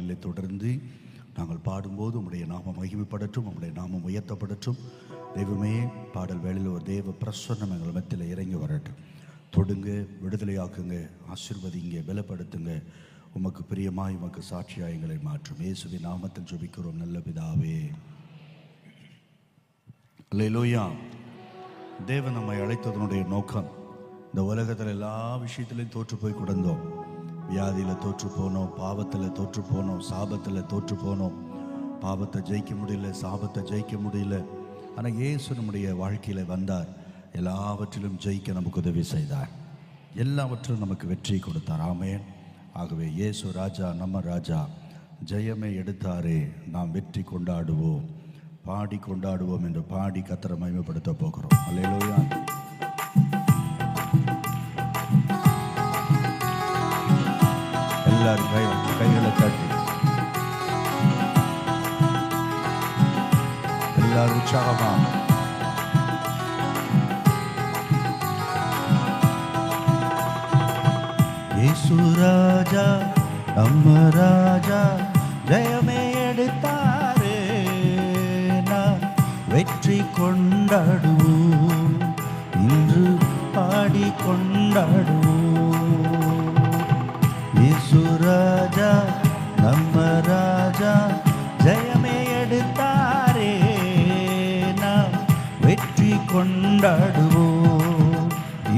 பாடல்களிலே தொடர்ந்து நாங்கள் பாடும்போது உம்முடைய நாமம் மகிமைப்படட்டும், உம்முடைய நாமம் உயர்த்தப்படட்டும். தெய்வமே, பாடல் வேளையில் ஒரு தேவ பிரசன்னம் எங்கள் மத்தியில் இறங்கி வரட்டும். தொடுங்க, விடுதலையாக்குங்க, ஆசீர்வதிங்க, பலப்படுத்துங்க. உமக்கு பிரியமாய் உமக்கு சாட்சியாய் எங்களை மாற்றும். இயேசுவின் நாமத்தில் ஜெபிக்கிறோம் நல்ல பிதாவே. அல்லேலூயா. தேவன் நம்மை அழைத்ததனுடைய நோக்கம், இந்த உலகத்தில் எல்லா விஷயத்திலையும் தோற்று போய் கிடந்தோம். வியாதியில் தோற்று போனோம், பாவத்தில் தோற்று போனோம், சாபத்தில் தோற்று போனோம். பாவத்தை ஜெயிக்க முடியல, சாபத்தை ஜெயிக்க முடியல. ஆனால் இயேசு நம்முடைய வாழ்க்கையில் வந்தார், எல்லாவற்றிலும் ஜெயிக்க நமக்கு உதவி செய்தார், எல்லாவற்றிலும் நமக்கு வெற்றி கொடுத்தார். ஆமென். ஆகவே இயேசு ராஜா, நம்ம ராஜா, ஜெயமே எடுத்தாரே, நாம் வெற்றி கொண்டாடுவோம், பாடி கொண்டாடுவோம் என்று பாடி கர்த்தரை மகிமைப்படுத்த போகிறோம். அல்லேலூயா. எல்லாரும் கைகளை தட்டி எல்லாரும் உற்சாகமாக இயேசு ராஜா, நம்ம ராஜா, ஜெயமே எடுத்தாரே, நாம் வெற்றி கொண்டாடுவோம், இன்று பாடி கொண்டாடுவோம். இயேசு ராஜா, நம்ம ராஜா, ஜெயமே எடுத்தாரே, நாம் வெற்றி கொண்டாடுவோம்,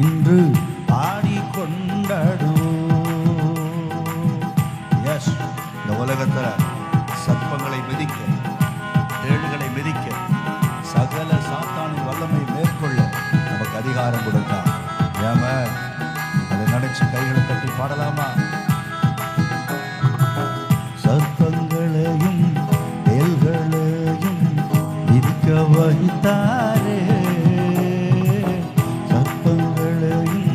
இன்று பாடி கொண்டாடுவோம். எஸ், இந்த உலகத்தில் சர்ப்பங்களை மிதிக்க, தேள்களை மிதிக்க, சகல சாத்தானின் வல்லமை மேற்கொள்ள நமக்கு அதிகாரம் கொடுத்தார். ஆமென். அதை நினைச்சு கைகளை தட்டி பாடலாமா? சர்ப்பங்களையும் தேள்களையும் மிதிக்க வைத்தாரே, சர்ப்பங்களையும்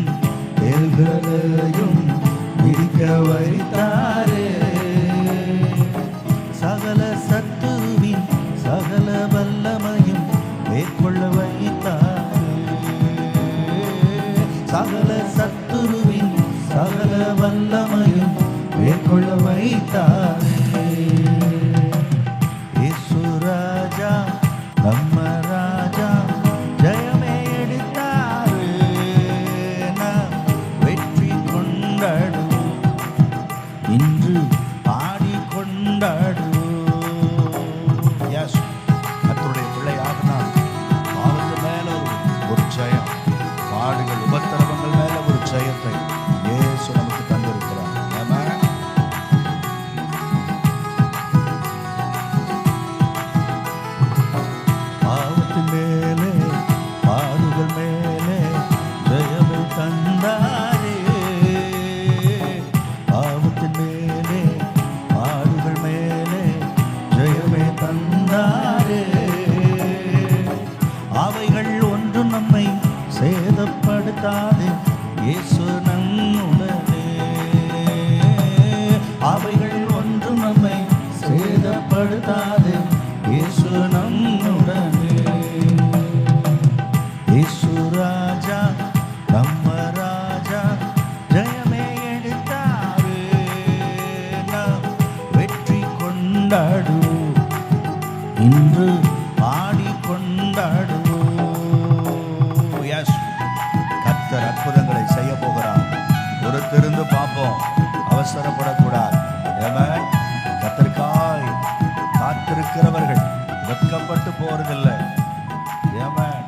தேள்களையும் மிதிக்க வைத்தாரே, சகல சத்துருவின் சகல வல்லமையும் மேற்கொள்ள வைத்தாரே, சகல சத்துருவின் சகல வல்லமையும் மேற்கொள்ள வைத்தாரே. இயேசு ராஜா, நம்ம ராஜா, ஜெயமே எடுத்தாரே, நாம் வெற்றி கொண்டாடுவோம், இன்று பாடி கொண்டாடுவோம். எஸ், கர்த்தருடைய பிள்ளையாக நாம் பாவத்து மேல ஒரு ஜெயம், பாடுகள் உபத்திரவங்கள் மேல ஒரு ஜெயத்தை இயேசு நமக்கு தந்திருக்கிறார். பாவத்தின் மேலே பாடுகள் மேலே ஜெயமை தந்தாரே, பாவத்தின் மேலே பாடுகள் மேலே ஜெயமே தந்தாரே, அவைகள் ஒன்றும் நம்மை சேதப்படுத்தாது, இயேசு நம்முடனே, அவைகள் ஒன்றும் நம்மை சேதப்படுத்தாது, இயேசு நம்முடனே. இயேசு ராஜா, நம்ம ராஜா, ஜெயமே எடுத்தாரே, நாம் வெற்றி கொண்டாடுவோம், இன்று பாடி கொண்டாடுவோம். எஸ், கர்த்தர் அற்புதங்களை செய்ய போகிறார். பொறுத்திருந்து பார்ப்போம், அவசரப்படக்கூடாது. ஆமென். கர்த்தருக்காய் காத்திருக்கிறவர்கள் வெட்கப்பட்டு போறதில்லை. ஆமென்.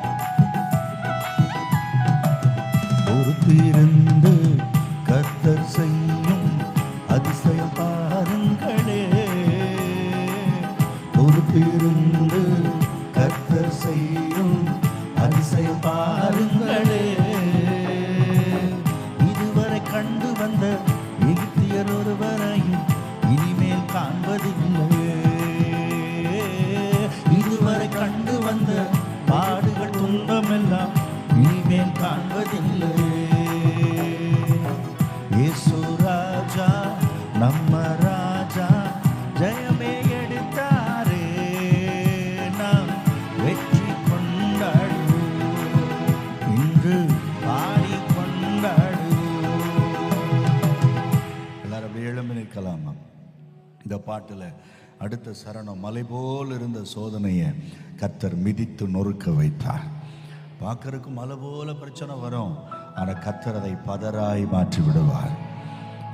பொறுத்திருந்து கர்த்தர் செய்யும் அதிசயம் பாருங்களே, பொறுத்திருந்து கர்த்தர் செய்யும் அதிசயம் பாருங்களே, இதுவரை கண்டு வந்த எகிப்தியர் ஒருவரையும் இனிமேல் காண்பதில்லையே, இதுவரை கண்டு வந்த பாடுகள் துன்பமெல்லாம் இனிமேல் காண்பதில்லையே. இயேசு ராஜா, நம்ம ராஜா, ஜெயமே எடுத்தாரே, நாம் வெற்றி கொண்டாடுவோம், இன்று பாடி கொண்டாடுவோம். எல்லாரும் எழும்பி நிற்கலாமா? இந்த பாட்டில் அடுத்த சரணம், மலை போல் இருந்த சோதனையை கர்த்தர் மிதித்து நொறுக்க வைத்தார். பார்க்கறதுக்கு மலை போல பிரச்சனை வரும், ஆனால் கர்த்தர் அதை பதராய் மாற்றி விடுவார்,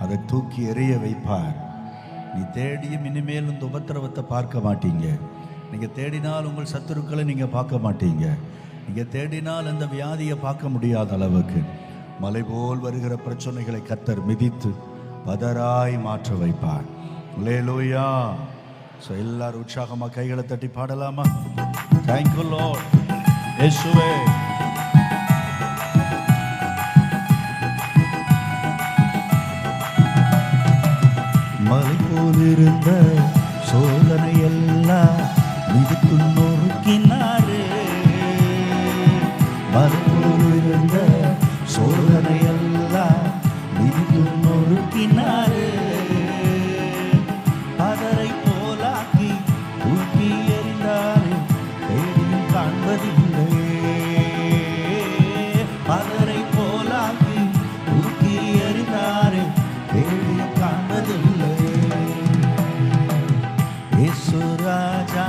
அதை தூக்கி எறிய வைப்பார். நீ தேடியும் இனிமேல் இந்த உபத்திரவத்தை பார்க்க மாட்டீங்க. நீங்கள் தேடினால் உங்கள் சத்துருக்களை நீங்கள் பார்க்க மாட்டீங்க. நீங்கள் தேடினால் அந்த வியாதியை பார்க்க முடியாத அளவுக்கு மலை போல் வருகிற பிரச்சனைகளை கர்த்தர் மிதித்து பதராய் மாற்ற வைப்பார். அல்லேலூயா. ஸோ எல்லாரும் உற்சாகமாக கைகளை தட்டி பாடலாமா? Thank you Lord. இயேசுவே. மலை போலிருந்த சோதனை எல்லாம் மிதித்து நொறுக்கினாரே. மலை போலிருந்த சோதனை எல்லாம் மிதித்து நொறுக்கினாரே. பதரை போலாக்கி தூக்கி எறிந்தாரே, தேடியும் காண்பதில்லை. பதரை போலாக்கி தூக்கி எறிந்தாரே, தேடியும் காண்பதில்லை. இயேசு ராஜா,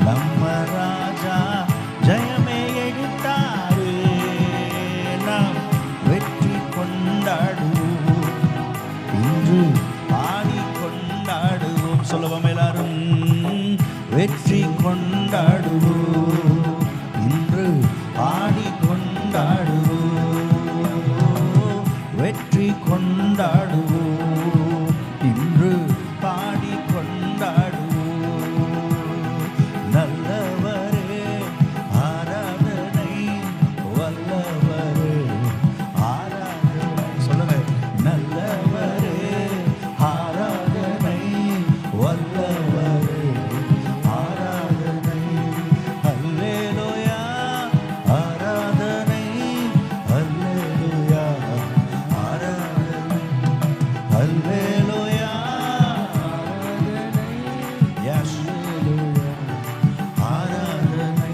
நம்ம ராஜா ஜெயமே எடுத்தாரு. நாம் வெற்றி கொண்டாடுவோம், இன்று பாடி கொண்டாடுவோம். சொல்லுவோம் எல்லாரும், வெற்றி கொண்டாடுவோம், இன்று பாடி கொண்டாடுவோம். வெற்றி கொண்டாடுவோம், இன்று பாடி கொண்டாடுவோம். நல்லவரே ஆராதனை, வல்லவரே ஆராதனை. சொல்லுங்க, நல்லவரே ஆராதனை, வல்லவரே ஆராதனை. அல்லேலூயா ஆராதனை, அல்லேலூயா ஆராதனை, அல்லேலூயா ஆராதனை. Yes. ஆராதனை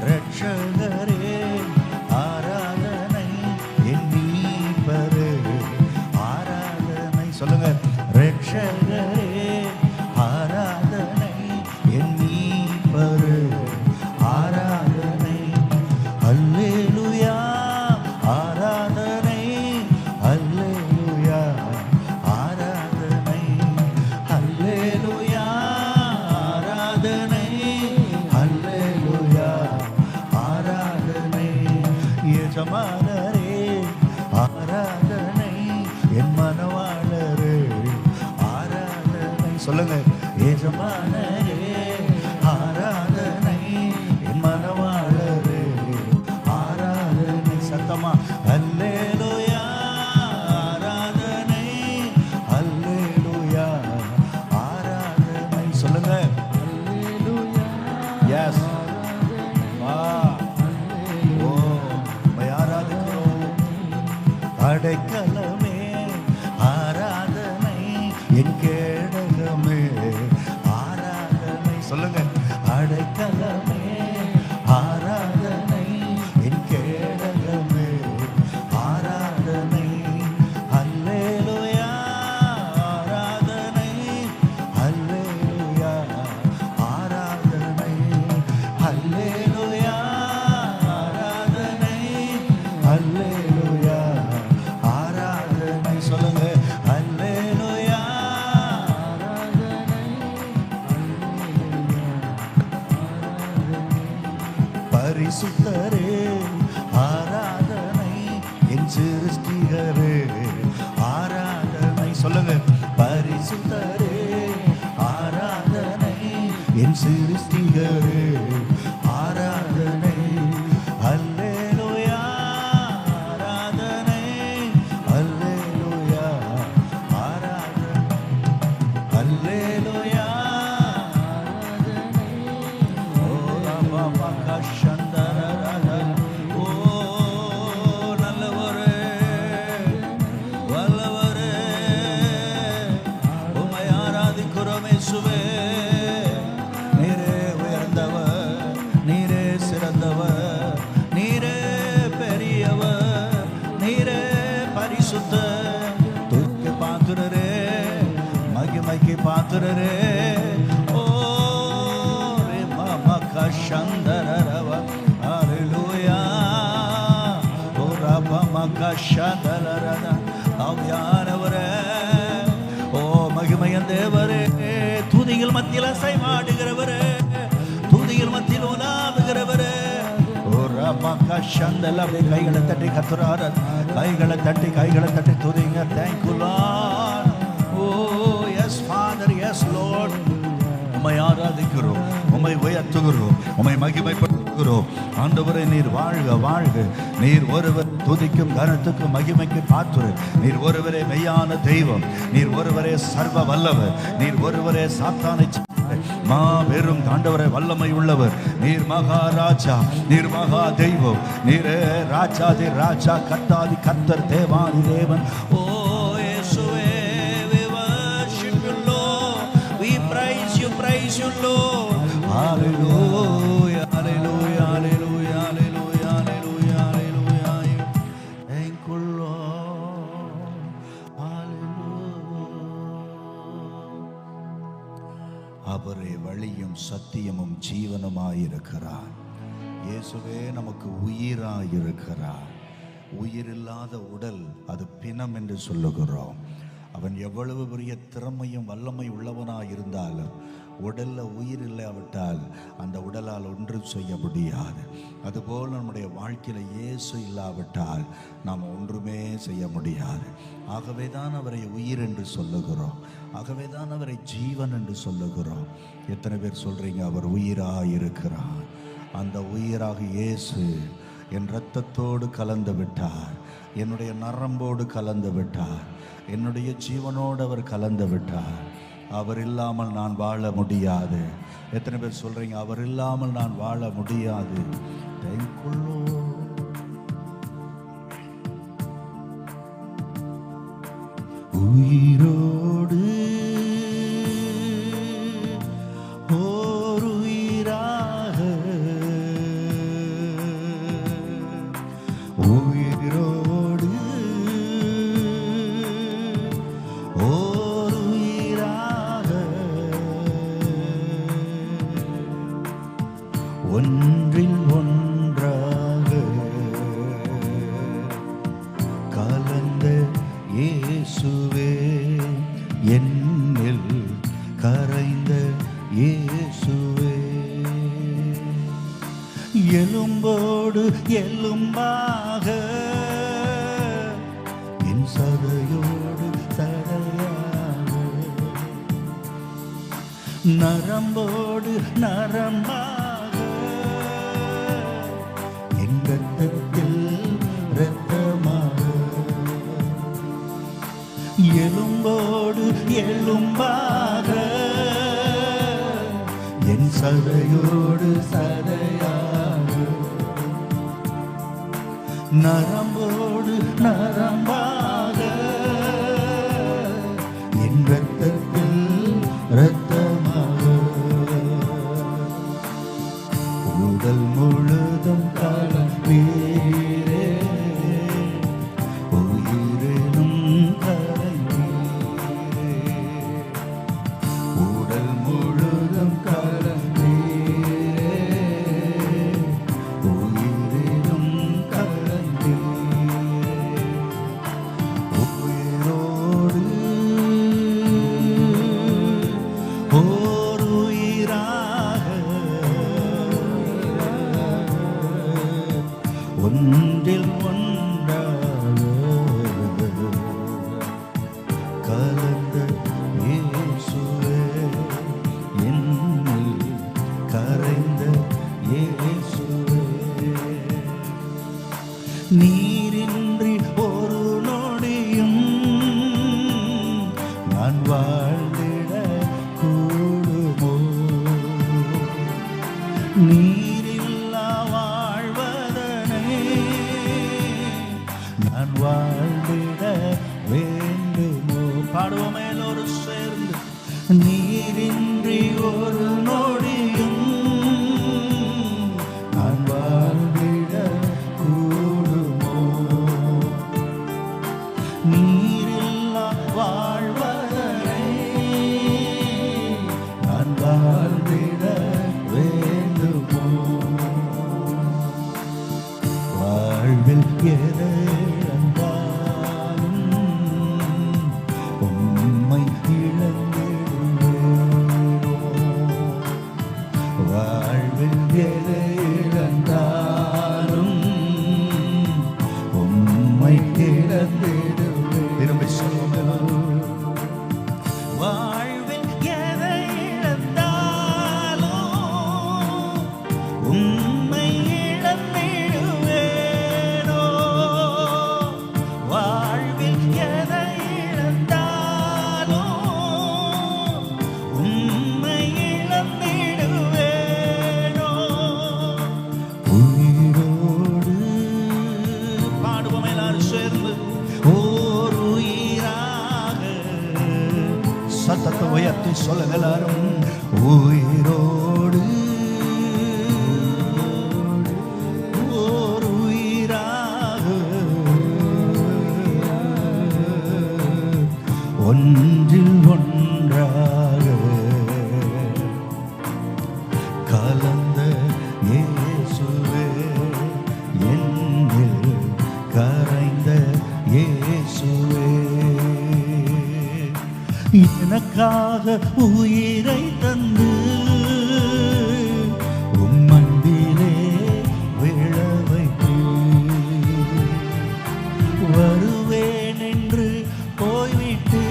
ரட்சகரே, ஆராதனை என் மீட்பரே ஆராதனை. சொல்லுங்க, ரட்சகரே ஆராதனை என் மீட்பரே ஆராதனை. அல்லேலூயா ஆராதனை, அல்லேலூயா ஆராதனை, அல்லேலூயா ஆராதனை, அல்லேலூயா ஆராதனை. எஜமானரே ஆராதனை, என் மனவாளரே ஆராதனை. சொல்லுங்க, எஜமானரே ஆராதனை, என் மனவாளரே ஆராதனை. சத்தமா, அல்லேலூயா ஆராதனை, அல்லேலூயா ஆராதனை. சொல்லுங்க, அல்லேலூயா. எஸ். வா. ஓ, உம்மை ஆராதிக்கிறோம். அடைக்கலமே ஆராதனை, என் கேடகமே ஆராதனை. சொல்லுங்க, அடைக்கலமே ஆராதனை, என் கேடகமே ஆராதனை. அல்லேலூயா ஆராதனை, அல்லேலூயா ஆராதனை, அல்லேலூயா ஆராதனை, அல்லேலூயா ஆராதனை. சொல்லுங்க, அல்லேலூயா ஆராதனை, பரிசுத்தரே ஆராதனை, என் சிருஷ்டிகரே ஆராதனை. சொல்லுங்க, பரிசுத்தரே ஆராதனை, என் சிருஷ்டிகரே ஆராதனை. அல்லேலூயா ஆராதனை, அல்லேலூயா ஆராதனை, அல்லேலூயா ஆராதனை. ஓ ராபா கஷந்தரரர. ஓ நல்லவரே, வல்லவரே, உம்மை ஆராதிக்கிறோம் இயேசுவே. நீரே உயர்ந்தவர், நீரே சிறந்தவர், நீரே பெரியவர், நீரே பரிசுத்த. துதிக்கு பாத்திரரே, மகிமைக்கு பாத்திரரே, ஆவியானவரே, ஓ மகிமையன் தேவரே, துதிகள் மத்தியில் அசைவாடுகிறவரே, துதிகள் மத்தியில் உலாவுகிறவரே, கைகளை தட்டி கத்துறார, கைகளை தட்டி துதிங்க. Thank you lord. Oh yes father, yes lord. உம்மை ஆராதிக்கிறோம், உம்மை உயர்த்துகிறோம், உம்மை மகிமைப்படுத்துகிறோம். ஆண்டவரே, நீர் வாழ்க வாழ்க. நீர் ஒருவர் துதிக்கும் கனத்துக்கும் மகிமைக்கு பாத்துரு. நீர் ஒருவரே மெய்யான தெய்வம். நீர் ஒருவரே சர்வ வல்லவர். நீர் ஒருவரே சாத்தானை மாபெரும் ஆண்டவரே வல்லமை உள்ளவர். நீர் மகாராஜா, நீர் மகா தெய்வம். நீரே ராஜாதி ராஜா, கர்த்தாதி கர்த்தர், தேவாதி தேவன். ஓ இயேசுவே, we worship you Lord, we praise you Lord. Hallelujah, hallelujah, hallelujah, hallelujah, hallelujah, hallelujah. Thank you Lord. Hallelujah. அவரே வழியும் சத்தியமும் ஜீவனுமாயிருக்கிறார். இயேசுவே நமக்கு உயிராயிருக்கிறார். உயிரில்லாத உடல் அது பிணம் என்று சொல்லுகிறோம். அவன் எவ்வளவு பெரிய திறமையும் வல்லமை உள்ளவனாக இருந்தாலும் உடல்ல உயிர் இல்லாவிட்டால் அந்த உடலால் ஒன்றும் செய்ய முடியாது. அதுபோல் நம்முடைய வாழ்க்கையில் இயேசு இல்லாவிட்டால் நாம் ஒன்றுமே செய்ய முடியாது. ஆகவே தான் அவரை உயிர் என்று சொல்லுகிறோம். ஆகவே தான் அவரை ஜீவன் என்று சொல்லுகிறோம். எத்தனை பேர் சொல்றீங்க அவர் உயிராக இருக்கிறார்? அந்த உயிராக இயேசு என் இரத்தத்தோடு கலந்து விட்டார், என்னுடைய நரம்போடு கலந்து விட்டார், என்னுடைய ஜீவனோடு அவர் கலந்து விட்டார். அவர் இல்லாமல் நான் வாழ முடியாது. எத்தனை பேர் சொல்றீங்க அவர் இல்லாமல் நான் வாழ முடியாது? உயிரோடு ஓர் உயிராக, உயிரோடு ஓர் உயிராக, ஒன்றில் ஒன்றாக கலந்த இயேசுவே, என்னில் கரைந்த இயேசுவே, எலும்போடு எலும்பாக என் சதையோடு சதையாக, நரம்போடு நரம்பாக என் இரத்தத்தில் இரத்தமாக, எலும்போடு எலும்பாக என் சதையோடு சதையாக, நரம்போடு நரம்பாக என் இரத்தத்தில் இரத்தமாக, உடல் முழுதும் கலந்தீரே, உயிரினும் கலந்தீரே, உடல் முழுதும் கலந்தீரே, உயிரினும் கலந்தீரே, உயிரோடு ஓர் உயிராக, ஒன்றில் ஒன்றாக கலந்த இயேசுவே, என்னில் கரைந்த இயேசுவே, நீரின்றி ஒரு நொடியும் நான் வாழ்ந்திட கூடுமோ, நீரில்லா வாழ்வதனை நான் வாழ்ந்திட வேண்டுமோ? பாடுவோமே எல்லோரும் சேர்ந்து. நீரின்றி ஒரு நொடியும் நான் வாழ்ந்திட கூடுமோ, நீரில்லா வாழ்வதனை நான் வாழ்ந்திட வேண்டுமோ, வாழ்வில் எதை உயிரோடு ஓர் உயிராக ஒன்றில் ஒன்றாக கலந்த இயேசுவே, என்னில் கரைந்த இயேசுவே, எனக்காக உயிரை தந்து உம் அன்பிலே விழ வைத்தீர். வருவேன் என்று போய்விட்டு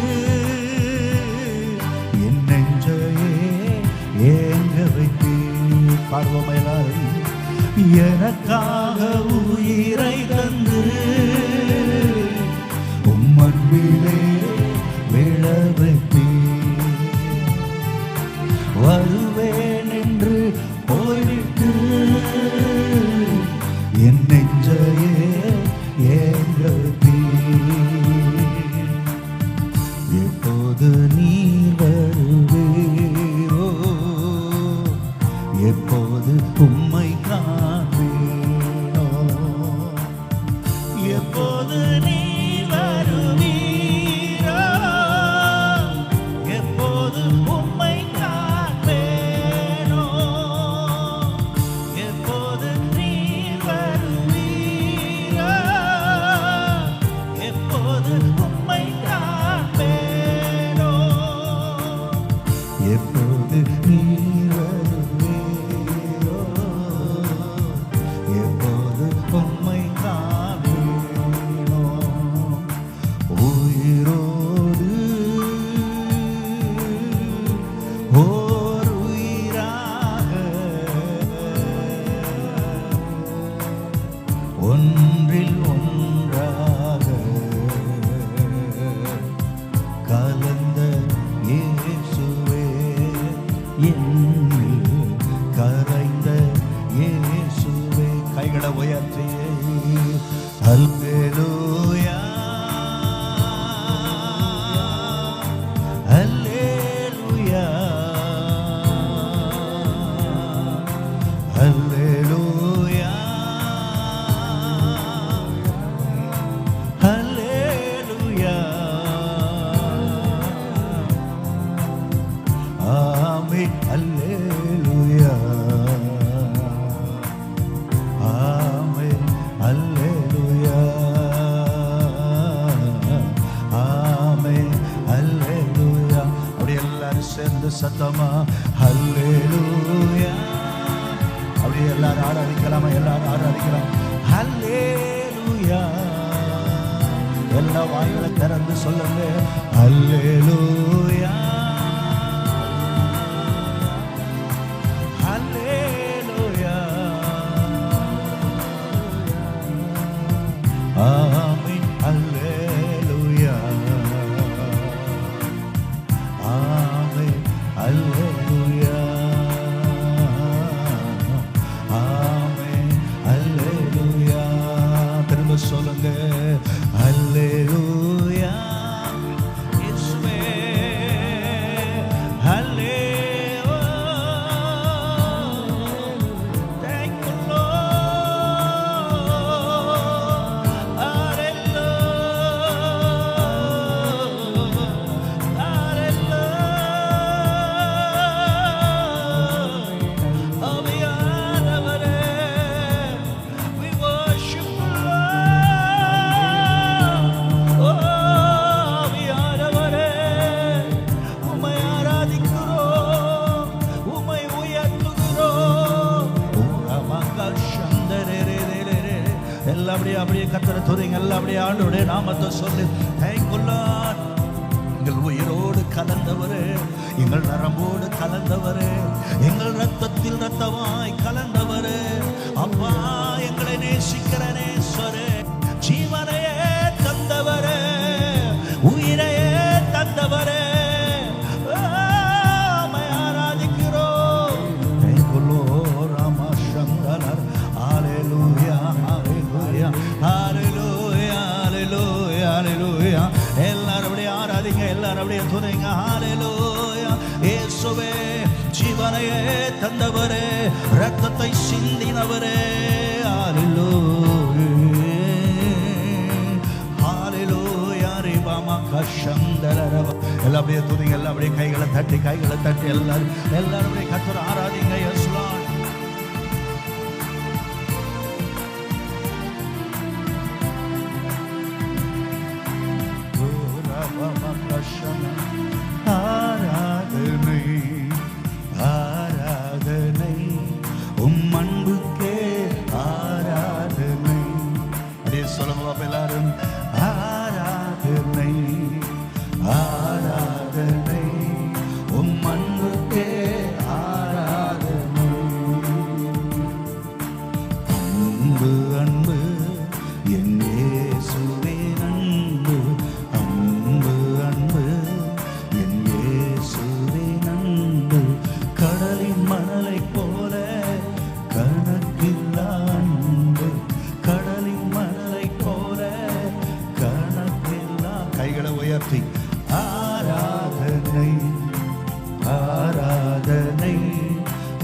என் நெஞ்சையே ஏங்க வைத்தீர். பாடுவோம் எல்லாரும். எனக்காக உயிரை தந்து உம் அன்பிலே விழ வைத்தீர். வருவேன் என்று போய்விட்டு என் நெஞ்சையே ஏங்க வைத்தீர். எப்போது நீ வருவீரோ, எப்போது உம்மை காண்பேனோ, எப்போது நீ வருவீரோ, எப்போது உம்மை காண்பேனோ, எப்போது நீ வருவீரோ, எப்போது உம்மை காண்பேனோ, எப்போது நீ வருவீரோ, எப்போது உம்மை காண்பேனோ. உயிரோடு ஓர் உயிராக ஒன்றில் ஒன்றாக கலந்த இயேசுவே, என்னில் கரைந்த இயேசுவே. கைகளை உயர்த்தியே அல்லேலூயா, அல்லேலூயா, அல்லேலூயா, அல்லேலூயா. ஆமென். அல்லேலூயா, ஆமென். அல்லேலூயா, ஆமென். அல்லேலூயா. அப்படி எல்லாரும் சேர்ந்து சத்தமா அல்லேலூயா. அப்படியே எல்லாரும் ஆராதிக்கலாமா? எல்லாரும் ஆராதிக்கலாம். அல்லேலூயா. எல்லா வாய்களை திறந்து சொல்லுங்க அல்லேலூயா, அல்லேலூயா, ஆமென். அல்லேலூயா, ஆமென். அல்லேலூயா, ஆமென். அல்லேலூயா. திரும்ப சொல்லுங்க அல்லேலூயா. இயேசுவே அல்லேலூயா. Thank you Lord. Hallelujah. Hallelujah. ஆவியானவரே, we worship you Lord. ஓ ஆவியானவரே, உம்மை ஆராதிக்கிறோம், உம்மை உயர்த்துகிறோம். உரமங்கள் சந்தரரரரரரே. எல்லாம் அப்படியே கர்த்தரை துதிங்க. எல்லாம் அப்படியே ஆண்டவருடைய நாமத்தை சொல்லி Thank you Lord. எங்கள் உயிரோடு கலந்தவரே, எங்கள் நரம்போடு கலந்தவரே, எங்கள் ரத்தத்தில் ரத்தமாய் கலந்தவரே, அப்பா எங்களை நேசிக்கிற நேசரே, ஜீவனையே தந்தவரே, உயிரையே தந்தவரே, உம்மை ஆராதிக்கிறோம். Thank you Lord. ராமசங்கரர். Hallelujah, hallelujah, hallelujah, hallelujah, hallelujah. எல்லாரும் அப்படியே ஆராதிங்க, எல்லாரும் அப்படியே துதிங்க. Hallelujah. இயேசுவே ஜீவனையே தந்தவரே, ரத்தத்தை சிந்தினவரே. ஹalleluya ஹalleluya ரிபாமா கஷந்தரரவ. எல்லாம் அப்படியே துதிங்க, எல்லாம் அப்படியே கைகளை தட்டி எல்லாரும் அப்படியே கர்த்தரை ஆராதிங்க. S Lord. ஆராதனை ஆராதனை உம் அன்புக்கே ஆராதனை. அப்படியே சொல்லுங்க எல்லாரும். ஆராதனை ஆராதனை உம் அன்புக்கே ஆராதனை. அன்பு அன்பு என் இயேசுவே அன்பு, அன்பு அன்பு என் இயேசுவே அன்பு. கடலின் மணலை போல கணக்கில்லா அன்பு, கடலின் மணலை போல கணக்கில்லா. கைகளை உயர்த்தி ஆராதனை ஆராதனை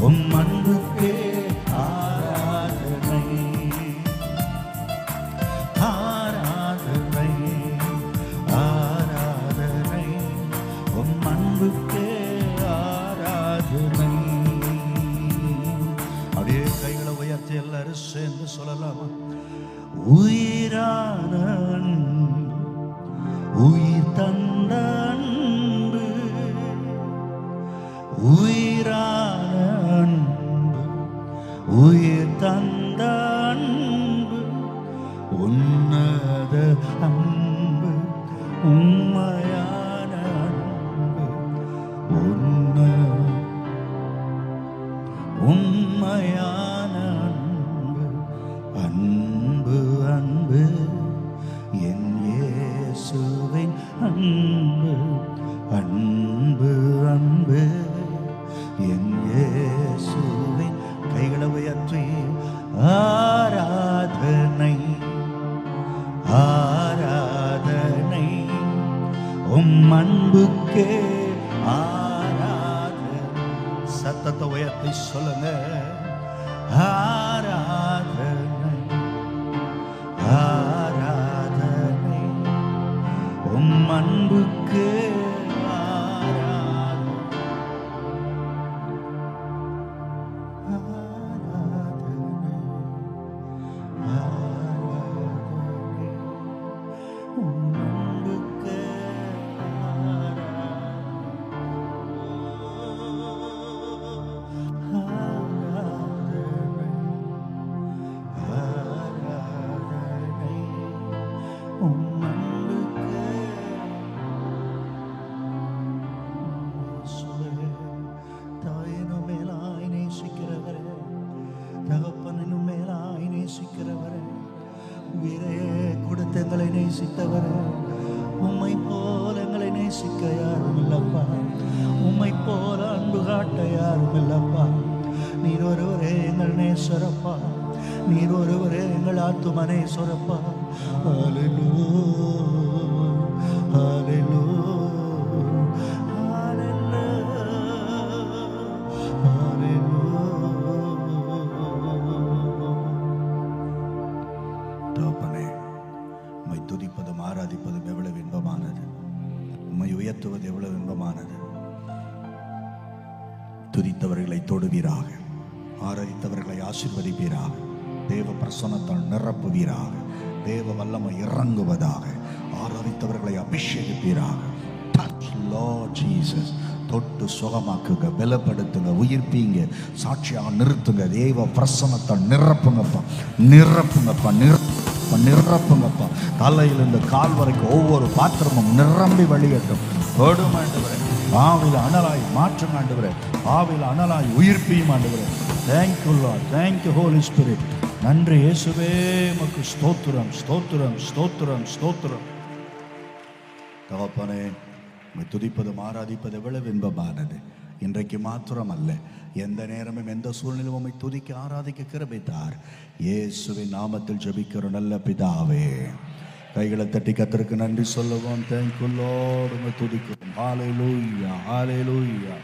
உம் அன்புக்கே ஆராதனை. ஆராதனை ஆராதனை உம் அன்புக்கே ஆராதனை. அப்படியே கைகளை உயர்த்தி எல்லாரும் சேர்ந்து சொல்லலாமா? உயிரான உயிர் தந்த அன்பு, உயிரான அன்பு, உயிர் தந்த அன்பு, உன்னத அன்பு, உண்மையான அன்பு, உண்மையான அன்பு, அன்பு அன்பு என் இயேசுவின் அன்பு, அன்பு அன்பு என் இயேசுவின். கைகளை உயர்த்தி ஆராதனை ஆராதனை உம் அன்புக்கே ஆராதனை. சத்தத்தை உயர்த்தி சொல்லுங்க. ஆராதனை ஆராதனை உம் அன்புக்கே எங்களை நேசித்தவரே, உம்மை போல எங்களை நேசிக்க யாரும் இல்லப்பா, உம்மை போல அன்பு காட்ட யாரும் இல்லப்பா. நீர் ஒருவரே எங்கள் நேசரப்பா, நீர் ஒருவரே எங்கள் ஆத்தும நேசரப்பா. ஹல்லேலூயா ஹல்லேலூயா துதிப்பதும் ஆராதிப்பதும் எவ்வளவு இன்பமானது, உம்மை உயர்த்துவது எவ்வளவு இன்பமானது. துதித்தவர்களை தொடுவீராக, ஆராதித்தவர்களை ஆசீர்வதிப்பீராக, தேவ பிரசன்னத்தால் நிரப்புவீராக, தேவ வல்லமை இறங்குவதாக, ஆராதித்தவர்களை அபிஷேகிப்பீராக. Touch Lord Jesus. தொட்டு சுகமாக்குங்க, பலப்படுத்துங்க, உயிர்ப்பீங்க, சாட்சியாக நிறுத்துங்க. தேவ பிரசன்னத்தால் நிரப்புங்கப்பா, நிரப்புங்கப்பா, நிரப்புங்கப்பா. தலையிலிருந்து கால் வரைக்கும் ஒவ்வொரு பாத்திரமும் நிரம்பி வழியட்டும். தொடும் ஆண்டவரே, ஆவில அனலாய் மாற்றும் ஆண்டவரே, ஆவில அனலாய் உயிர்ப்பியும் ஆண்டவரே. Thank you Lord, thank you Holy Spirit. நன்றி இயேசுவே, உமக்கு ஸ்தோத்திரம் ஸ்தோத்திரம் ஸ்தோத்திரம் ஸ்தோத்திரம். தகப்பனே, உம்மை துதிப்பதும் ஆராதிப்பது எவ்வளவு இன்பமானது. இன்றைக்கு மாத்திரம் அல்ல, எந்த நேரமும் எந்த சூழ்நிலையும் உம்மை துதிக்க ஆராதிக்க கிருபை தார். இயேசுவின் நாமத்தில் ஜெபிக்கிற நல்ல பிதாவே. கைகளை தட்டி கர்த்தருக்கு நன்றி சொல்லுவோம். Thank you Lord. உம்மை துதிக்கிறோம். ஹல்லேலூயா ஹல்லேலூயா.